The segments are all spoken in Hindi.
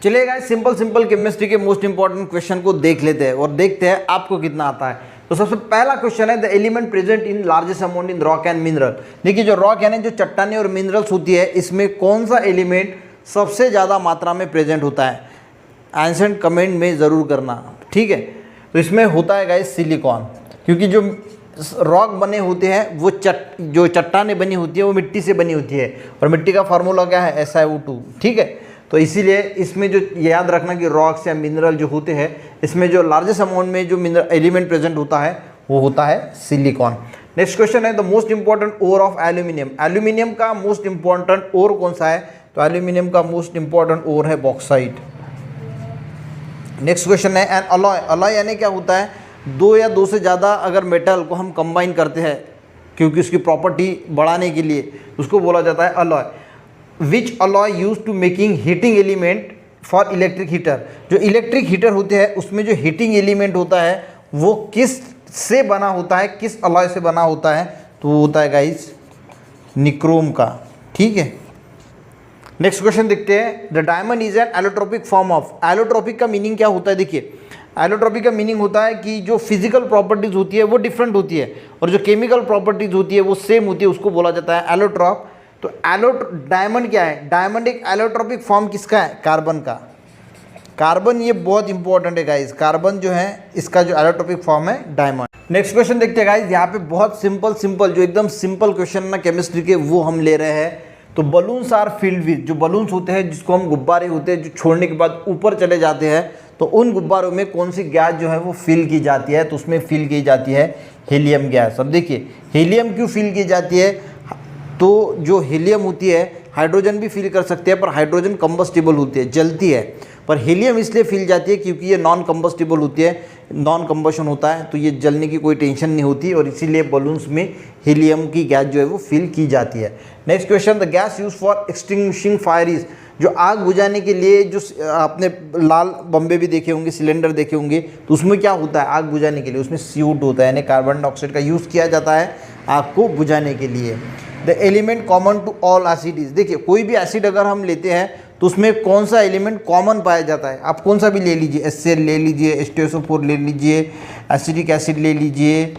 चलिए गाइस, सिंपल सिंपल केमिस्ट्री के मोस्ट इंपॉर्टेंट क्वेश्चन को देख लेते हैं और देखते हैं आपको कितना आता है। तो सबसे पहला क्वेश्चन है the element present in largest amount in rock and mineral. देखिए जो रॉक यानी जो चट्टानें और मिनरल्स होती है, इसमें कौन सा एलिमेंट सबसे ज़्यादा मात्रा में प्रेजेंट होता है? आंसर कमेंट में ज़रूर करना, ठीक है। तो इसमें होता है गाइस सिलिकॉन, क्योंकि जो रॉक बने होते हैं वो जो चट्टानें बनी होती है वो मिट्टी से बनी होती है, और मिट्टी का फार्मूला क्या है? SiO2, ठीक है। तो इसीलिए इसमें जो याद रखना कि रॉक्स या मिनरल जो होते हैं, इसमें जो लार्जेस्ट अमाउंट में जो मिनरल एलिमेंट प्रेजेंट होता है वो होता है सिलिकॉन। नेक्स्ट क्वेश्चन है the most important ore of aluminium. Aluminium का मोस्ट इंपॉर्टेंट ओर कौन सा है? तो एल्यूमिनियम का मोस्ट इंपॉर्टेंट ओर है बॉक्साइट। नेक्स्ट क्वेश्चन है एन अलॉय। अलॉय यानी क्या होता है? दो या दो से ज़्यादा अगर मेटल को हम कंबाइन करते हैं क्योंकि उसकी प्रॉपर्टी बढ़ाने के लिए, उसको बोला जाता है alloy. Which alloy use to making heating element for electric heater. जो इलेक्ट्रिक हीटर होते हैं उसमें जो हीटिंग एलिमेंट होता है वो किस से बना होता है, किस अलॉय से बना होता है? तो वो होता है गाइस निक्रोम का, ठीक है। नेक्स्ट क्वेश्चन देखते हैं the diamond is an allotropic form of. Allotropic का मीनिंग क्या होता है? देखिए एलोट्रोपिक का मीनिंग होता है कि जो फिजिकल प्रॉपर्टीज होती है वो डिफरेंट होती है और जो केमिकल प्रॉपर्टीज होती है वो सेम होती है, उसको बोला जाता है एलोट्रॉप। तो डायमंड क्या है? डायमंड एक एलोट्रोपिक फॉर्म किसका है? कार्बन का। कार्बन ये बहुत इंपॉर्टेंट है गाइस, कार्बन जो है इसका जो एलोट्रोपिक फॉर्म है डायमंड। नेक्स्ट क्वेश्चन देखते हैं गाइस, यहाँ पे बहुत सिंपल जो एकदम सिंपल क्वेश्चन ना केमिस्ट्री के वो हम ले रहे हैं। तो बलून्स आर फिल्ड विद, जो बलून्स होते हैं जिसको हम गुब्बारे होते हैं जो छोड़ने के बाद ऊपर चले जाते हैं, तो उन गुब्बारों में कौन सी गैस जो है वो फिल की जाती है? तो उसमें फिल की जाती है हीलियम गैस। अब देखिए हीलियम क्यों फिल की जाती है? तो जो हीलियम होती है हाइड्रोजन भी फिल कर सकते हैं, पर हाइड्रोजन कंबस्टिबल होती है, जलती है, पर हीलियम इसलिए फिल जाती है क्योंकि ये नॉन कंबस्टिबल होती है, नॉन कंबशन होता है, तो ये जलने की कोई टेंशन नहीं होती और इसीलिए बलून्स में हीलियम की गैस जो है वो फिल की जाती है। Next question the gas use for extinguishing fire is. जो आग बुझाने के लिए जो आपने लाल बम्बे भी देखे होंगे, सिलेंडर देखे होंगे, तो उसमें क्या होता है आग बुझाने के लिए? उसमें CO2 होता है, यानी कार्बन डाइऑक्साइड का यूज़ किया जाता है आग को बुझाने के लिए। The element common to all acid is. देखिए कोई भी एसिड अगर हम लेते हैं तो उसमें कौन सा एलिमेंट कॉमन पाया जाता है? आप कौन सा भी ले लीजिए, HCl ले लीजिए, H2SO4 ले लीजिए, एसिटिक एसिड ले लीजिए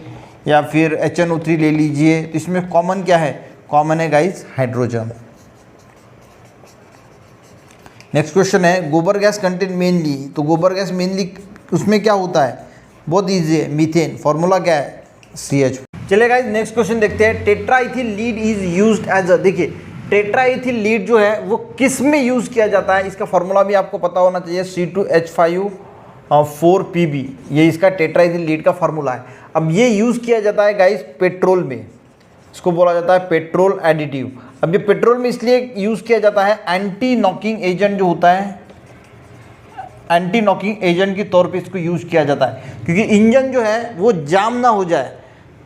या फिर HNO3 ले लीजिए, तो इसमें कॉमन क्या है? कॉमन है गाइस हाइड्रोजन। नेक्स्ट क्वेश्चन है गोबर गैस कंटेंट मेनली। तो गोबर गैस मेनली उसमें क्या होता है? बहुत ईजी है, मीथेन। फॉर्मूला क्या है? CH। चलिए गाइस नेक्स्ट क्वेश्चन देखते हैं tetraethyl lead is used as a. देखिए टेट्राइथिल लीड जो है वो किस में यूज किया जाता है? इसका फॉर्मूला भी आपको पता होना चाहिए, C2H5 4Pb, ये इसका टेट्राइथिल लीड का फॉर्मूला है। अब ये यूज किया जाता है गाइस पेट्रोल में, इसको बोला जाता है पेट्रोल एडिटिव। अब ये पेट्रोल में इसलिए यूज किया जाता है, एंटी नॉकिंग एजेंट जो होता है, एंटी नॉकिंग एजेंट के तौर पे इसको यूज किया जाता है, क्योंकि इंजन जो है वो जाम ना हो जाए।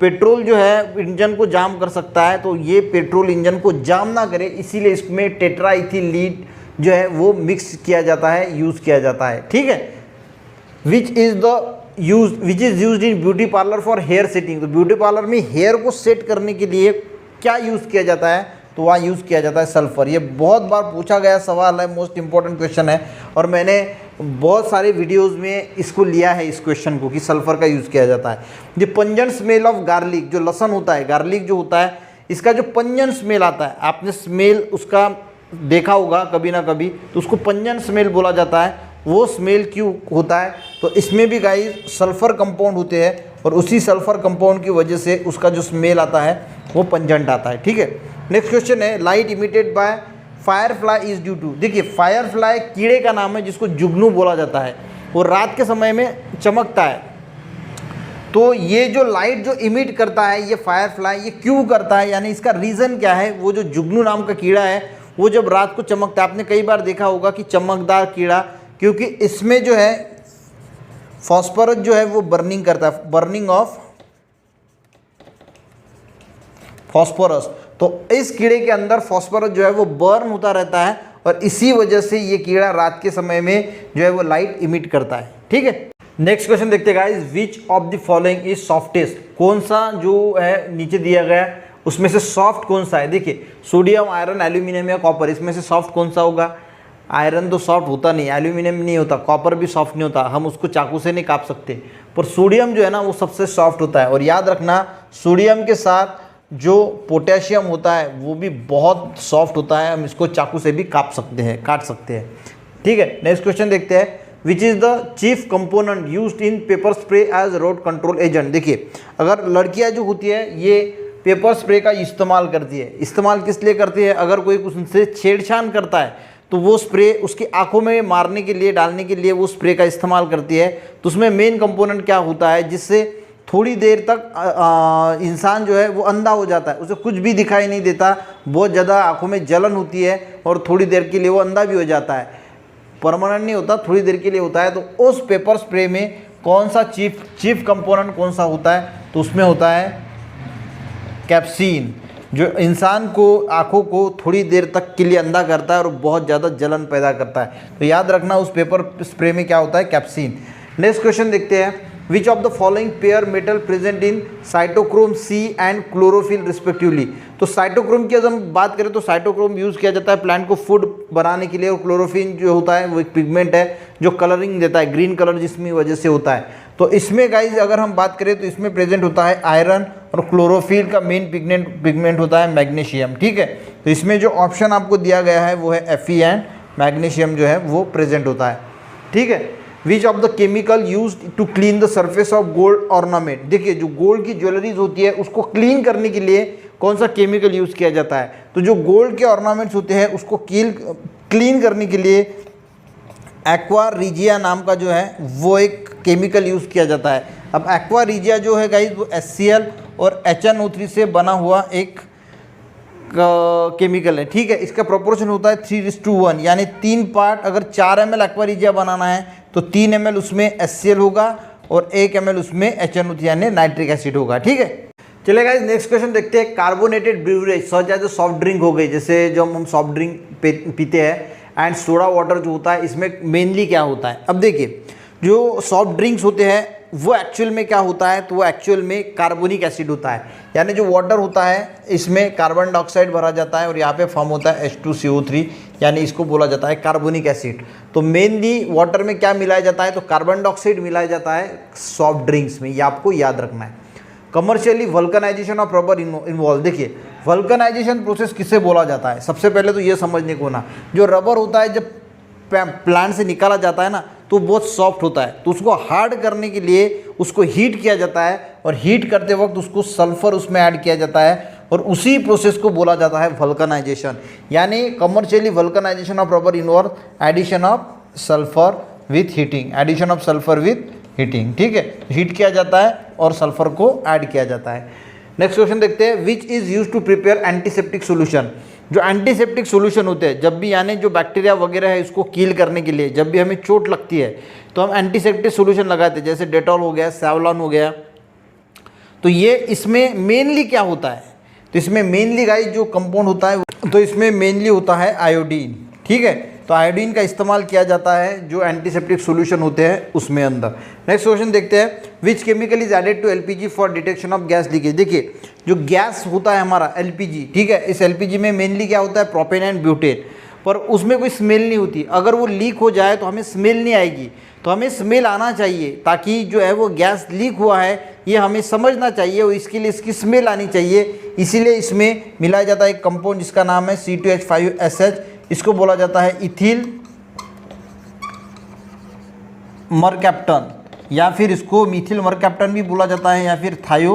पेट्रोल जो है इंजन को जाम कर सकता है, तो ये पेट्रोल इंजन को जाम ना करे, इसीलिए इसमें टेट्राइथिल लीड जो है वो मिक्स किया जाता है, यूज किया जाता है, ठीक है। Which is used in beauty parlour for hair setting. तो ब्यूटी पार्लर में हेयर को सेट करने के लिए क्या यूज़ किया जाता है? तो वहाँ यूज़ किया जाता है सल्फर। ये बहुत बार पूछा गया सवाल है, मोस्ट इंपॉर्टेंट क्वेश्चन है, और मैंने बहुत सारे वीडियोस में इसको लिया है इस क्वेश्चन को कि सल्फर का यूज़ किया जाता है। The pungent smell of garlic, जो लहसुन होता है, गार्लिक जो होता है, इसका जो पंजेंट स्मेल आता है, आपने स्मेल उसका देखा होगा कभी ना कभी, तो उसको पंजेंट स्मेल बोला जाता है। वो स्मेल क्यों होता है? तो इसमें भी गाइस सल्फर कंपाउंड होते हैं और उसी सल्फर कंपाउंड की वजह से उसका जो स्मेल आता है वो पंजेंट आता है, ठीक है। नेक्स्ट क्वेश्चन है light emitted by firefly is due to. देखिए फायरफ्लाई कीड़े का नाम है जिसको जुगनू बोला जाता है, वो रात के समय में चमकता है। तो ये जो लाइट जो इमिट करता है ये फायरफ्लाई, ये क्यों करता है, यानी इसका रीज़न क्या है? वो जो जुगनू नाम का कीड़ा है वो जब रात को चमकता है, आपने कई बार देखा होगा कि चमकदार कीड़ा, क्योंकि इसमें जो है फॉस्फोरस जो है वो बर्निंग करता है, बर्निंग ऑफ फॉस्फोरस। तो इस कीड़े के अंदर फॉस्फोरस जो है वो बर्न होता रहता है और इसी वजह से ये कीड़ा रात के समय में जो है वो लाइट इमिट करता है, ठीक है। नेक्स्ट क्वेश्चन देखते हैं guys, which of the following is softest. कौन सा जो है नीचे दिया गया उसमें से सॉफ्ट कौन सा है? देखिए सोडियम, आयरन, एल्यूमिनियम या कॉपर, इसमें से सॉफ्ट कौन सा होगा? आयरन तो सॉफ्ट होता नहीं, एल्यूमिनियम नहीं होता, कॉपर भी सॉफ्ट नहीं होता, हम उसको चाकू से नहीं काट सकते, पर सोडियम जो है ना वो सबसे सॉफ्ट होता है। और याद रखना सोडियम के साथ जो पोटेशियम होता है वो भी बहुत सॉफ्ट होता है, हम इसको चाकू से भी काट सकते हैं। ठीक है, नेक्स्ट क्वेश्चन देखते हैं। Which is the chief component used in pepper spray as road control agent. देखिए, अगर लड़कियां जो होती है ये पेपर स्प्रे का इस्तेमाल करती है, इस्तेमाल किस लिए करती है, अगर कोई उनसे छेड़छाड़ करता है तो वो स्प्रे उसकी आंखों में मारने के लिए, डालने के लिए वो स्प्रे का इस्तेमाल करती है। तो उसमें मेन कंपोनेंट क्या होता है, जिससे थोड़ी देर तक इंसान जो है वो अंधा हो जाता है, उसे कुछ भी दिखाई नहीं देता, बहुत ज़्यादा आंखों में जलन होती है और थोड़ी देर के लिए वो अंधा भी हो जाता है, परमानेंट नहीं होता, थोड़ी देर के लिए होता है। तो उस पेपर स्प्रे में कौन सा चीफ कंपोनेंट कौन सा होता है, तो उसमें होता है कैप्सीन, जो इंसान को आंखों को थोड़ी देर तक के लिए अंधा करता है और बहुत ज़्यादा जलन पैदा करता है। तो याद रखना उस पेपर स्प्रे में क्या होता है, कैप्सीन। नेक्स्ट क्वेश्चन देखते हैं। Which of the following pair metal present in cytochrome c and chlorophyll respectively. तो साइटोक्रोम की अगर हम बात करें तो साइटोक्रोम यूज़ किया जाता है प्लांट को फूड बनाने के लिए, और क्लोरोफिल जो होता है वो एक पिगमेंट है जो कलरिंग देता है, ग्रीन कलर जिसकी वजह से होता है। तो इसमें गाइज अगर हम बात करें तो इसमें प्रेजेंट होता है आयरन, और क्लोरोफिल का मेन पिगमेंट होता है मैग्नीशियम। ठीक है, तो इसमें जो ऑप्शन आपको दिया गया है वो है Fe एंड मैग्नीशियम जो है वो प्रेजेंट होता है। ठीक है, which of the chemical use to clean the surface of gold ornament. देखिए, जो गोल्ड की ज्वेलरीज होती है उसको क्लीन करने के लिए कौन सा केमिकल यूज़ किया जाता है, तो जो गोल्ड के ऑर्नामेंट्स होते हैं उसको क्लीन करने के लिए एक्वा रिजिया नाम का जो है वो एक केमिकल यूज़ किया जाता है। अब एक्वा रिजिया जो है गाइज वो HCl और HNO3 से बना हुआ एक केमिकल है। ठीक है, इसका प्रोपोर्शन होता है 3:1, यानी 3 पार्ट। अगर 4 ml एक्वा रिजिया बनाना है तो 3 ml उसमें HCl होगा और 1 ml उसमें HNO3 यानी नाइट्रिक एसिड होगा। ठीक है, चलिए गाइज नेक्स्ट क्वेश्चन देखते हैं। Carbonated beverage such as soft drink हो गई, जैसे जब हम सॉफ्ट ड्रिंक पीते हैं, एंड सोडा वाटर जो होता है, इसमें मेनली क्या होता है। अब देखिए, जो सॉफ्ट ड्रिंक्स होते हैं वो एक्चुअल में क्या होता है, तो वो एक्चुअल में कार्बोनिक एसिड होता है, यानी जो वाटर होता है इसमें कार्बन डाइऑक्साइड भरा जाता है और यहाँ पे फॉर्म होता है H2CO3, यानी इसको बोला जाता है कार्बोनिक एसिड। तो मेनली वाटर में क्या मिलाया जाता है, तो कार्बन डाइऑक्साइड मिलाया जाता है सॉफ्ट ड्रिंक्स में, ये आपको याद रखना है। Commercially vulcanization of rubber involve. देखिए, वल्कनाइजेशन प्रोसेस किसे बोला जाता है, सबसे पहले तो ये समझने को ना, जो रबर होता है जब प्लांट से निकाला जाता है ना तो बहुत सॉफ्ट होता है, तो उसको हार्ड करने के लिए उसको हीट किया जाता है, और हीट करते वक्त उसको सल्फर उसमें ऐड किया जाता है, और उसी प्रोसेस को बोला जाता है वल्कनाइजेशन। यानी commercially vulcanization of rubber involve addition of sulphur with heating, addition of sulphur with heating. ठीक है, हीट किया जाता है और सल्फर को ऐड किया जाता है। नेक्स्ट क्वेश्चन देखते हैं। Which is use to prepare antiseptic solution. जो एंटीसेप्टिक सोल्यूशन होते हैं, जब भी यानी जो बैक्टीरिया वगैरह है इसको कील करने के लिए, जब भी हमें चोट लगती है तो हम एंटीसेप्टिक सोल्यूशन लगाते हैं, जैसे डेटॉल हो गया, सेवलॉन हो गया। तो ये इसमें मेनली क्या होता है, तो इसमें मेनली गाइस जो कंपाउंड होता है तो इसमें मेनली होता है आयोडीन। ठीक है, तो आयोडीन का इस्तेमाल किया जाता है जो एंटीसेप्टिक सोल्यूशन होते हैं उसमें अंदर। नेक्स्ट क्वेश्चन देखते हैं। Which chemical is added to LPG for detection of gas leakage. देखिए, जो गैस होता है हमारा एलपीजी, ठीक है, इस एलपीजी में मेनली क्या होता है, प्रोपेन एंड ब्यूटेन, पर उसमें कोई स्मेल नहीं होती। अगर वो लीक हो जाए तो हमें स्मेल नहीं आएगी, तो हमें स्मेल आना चाहिए, ताकि जो है वो गैस लीक हुआ है ये हमें समझना चाहिए, और इसके लिए इसकी स्मेल आनी चाहिए। इसीलिए इसमें मिलाया जाता है एक कंपाउंड जिसका नाम है C2H5SH, इसको बोला जाता है इथिल मरकैप्टन, या फिर इसको मिथिल मरकैप्टन भी बोला जाता है, या फिर थायो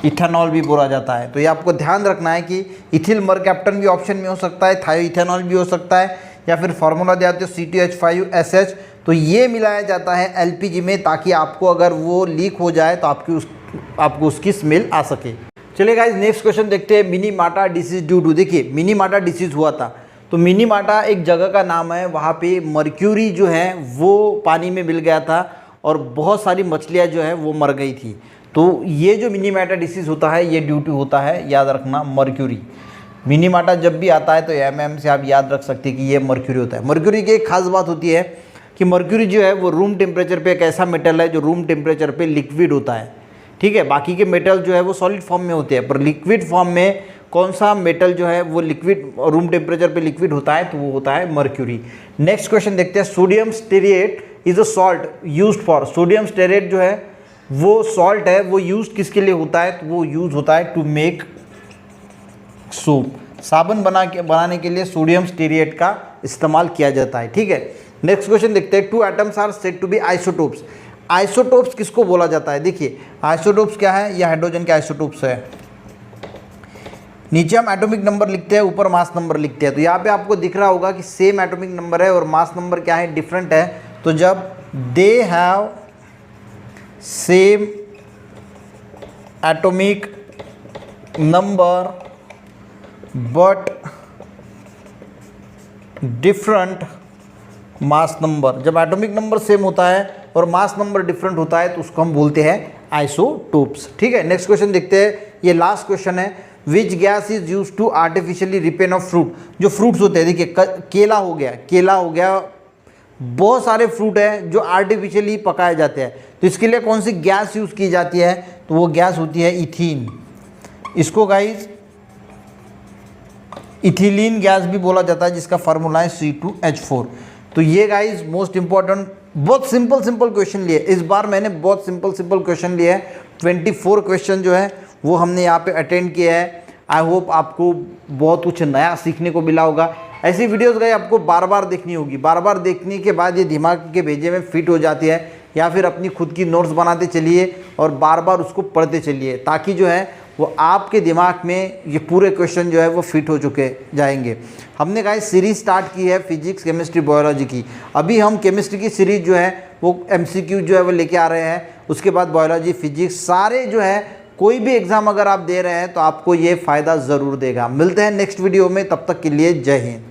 इथेनॉल भी बोला जाता है। तो ये आपको ध्यान रखना है कि इथिल मरकैप्टन भी ऑप्शन में हो सकता है, थायो इथेनॉल भी हो सकता है, या फिर फार्मूला दिया जाता है C2H5SH। तो ये मिलाया जाता है एलपीजी में, ताकि आपको अगर वो लीक हो जाए तो आपको उसकी स्मेल आ सके। चलिए गाइस नेक्स्ट क्वेश्चन देखते हैं। Minamata disease due to. देखिए, मिनीमाटा डिसीज हुआ था, तो मिनीमाटा एक जगह का नाम है, वहाँ पे मर्क्यूरी जो है वो पानी में मिल गया था और बहुत सारी मछलियाँ जो है वो मर गई थी। तो ये जो मिनीमाटा डिसीज होता है ये ड्यू टू होता है, याद रखना, मर्क्यूरी। मिनीमाटा जब भी आता है तो MM से आप याद रख सकते हैं कि ये मर्क्यूरी होता है। मर्क्यूरी की एक खास बात होती है कि मर्क्यूरी जो है वो रूम टेम्परेचर पे एक ऐसा मेटल है जो रूम टेम्परेचर पे लिक्विड होता है। ठीक है, बाकी के मेटल जो है वो सॉलिड फॉर्म में होते हैं, पर लिक्विड फॉर्म में कौन सा मेटल जो है वो लिक्विड रूम टेम्परेचर पे लिक्विड होता है, तो वो होता है मर्क्यूरी। नेक्स्ट क्वेश्चन देखते हैं, sodium stearate is a salt used for, sodium stearate जो है वो सॉल्ट है, वो यूज किसके लिए होता है, तो वो यूज होता है टू मेक सूप, साबुन बनाने के लिए सोडियम स्टेरेट का इस्तेमाल किया जाता है। ठीक है, नेक्स्ट क्वेश्चन देखते हैं, two atoms are said to be isotopes, isotopes किसको बोला जाता है। देखिए आइसोटोप्स क्या है, यह हाइड्रोजन के आइसोटोप्स है। नीचे हम एटॉमिक नंबर लिखते हैं, ऊपर मास नंबर लिखते हैं, तो यहाँ पे आपको दिख रहा होगा कि सेम एटॉमिक नंबर है और मास नंबर क्या है, डिफरेंट है। तो जब they have same atomic number but different mass number, जब एटॉमिक नंबर सेम होता है और मास नंबर डिफरेंट होता है तो उसको हम बोलते हैं आइसोटोप्स। ठीक है, नेक्स्ट क्वेश्चन देखते हैं, ये लास्ट क्वेश्चन है, which gas is use to artificially ripen of fruit, जो फ्रूट्स होते हैं, देखिए केला हो गया, बहुत सारे फ्रूट हैं जो आर्टिफिशियली पकाए जाते हैं, तो इसके लिए कौन सी गैस यूज की जाती है, तो वो गैस होती है इथीन। इसको गाइस इथिलीन गैस भी बोला जाता है, जिसका फार्मूला है C2H4। तो ये गाइस मोस्ट इंपॉर्टेंट, बहुत सिंपल क्वेश्चन लिए, इस बार मैंने बहुत सिंपल क्वेश्चन लिए हैं। 24 क्वेश्चन जो है वो हमने यहाँ पे अटेंड किया है। आई होप आपको बहुत कुछ नया सीखने को मिला होगा। ऐसी वीडियोस गाइस आपको बार बार देखनी होगी, बार बार देखने के बाद ये दिमाग के भेजे में फिट हो जाती है, या फिर अपनी खुद की नोट्स बनाते चलिए और बार बार उसको पढ़ते चलिए, ताकि जो है वो आपके दिमाग में ये पूरे क्वेश्चन जो है वो फिट हो चुके जाएंगे। हमने गाइस सीरीज स्टार्ट की है फिजिक्स, केमिस्ट्री, बायोलॉजी की। अभी हम केमिस्ट्री की सीरीज जो है वो MCQ जो है वो लेके आ रहे हैं, उसके बाद बायोलॉजी, फिजिक्स, सारे जो है कोई भी एग्जाम अगर आप दे रहे हैं तो आपको ये फ़ायदा ज़रूर देगा। मिलते हैं नेक्स्ट वीडियो में, तब तक के लिए जय हिंद।